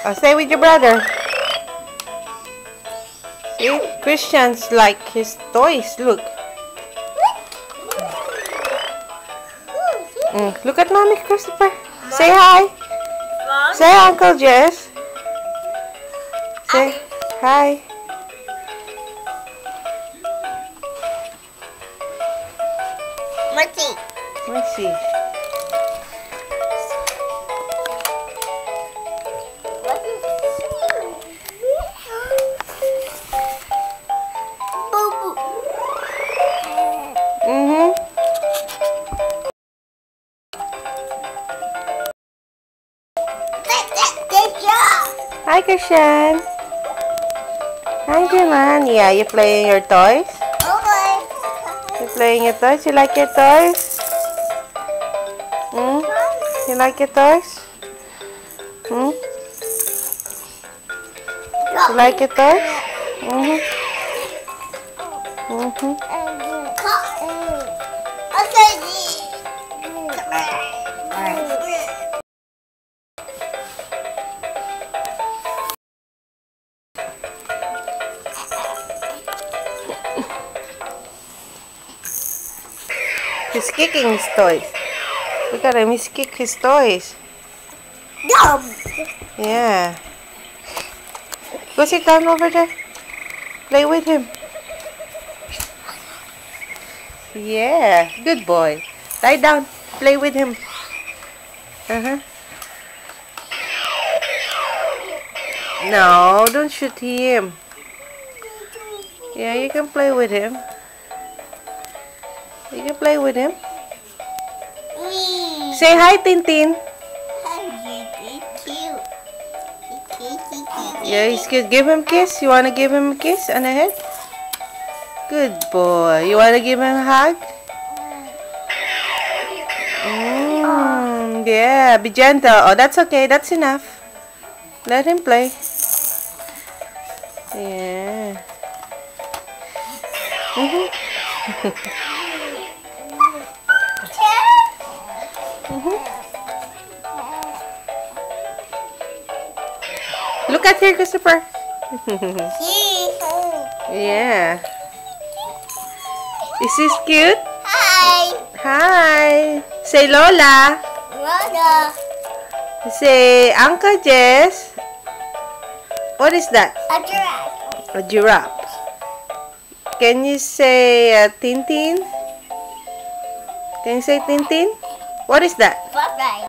Oh, stay with your brother. See? Christian's like his toys. Look. Look at Mommy, Christopher. Say hi. Say Uncle Jess. Say hi. Mercy. Hi, Christian. Hi, Jaman. Yeah, you playing your toys? You playing your toys? You like your toys? You like your toys? You like your toys? He's kicking his toys. Look at him, he's kicking his toys. Yeah. Go sit down over there. Play with him. Yeah, good boy. Lie down. Play with him. No, don't shoot him. Yeah, you can play with him. You can play with him. Say hi, Tintin. Yeah, he's good. Give him a kiss. You want to give him a kiss on the head? Good boy. You want to give him a hug? Yeah, be gentle. Oh, that's okay. That's enough. Let him play. Yeah. Look at here, Christopher. Yeah. Is this cute? Hi. Hi. Say Lola. Lola. Say Uncle Jess. What is that? A giraffe. A giraffe. Can you say Tintin? Can you say Tintin? What is that? Bye-bye.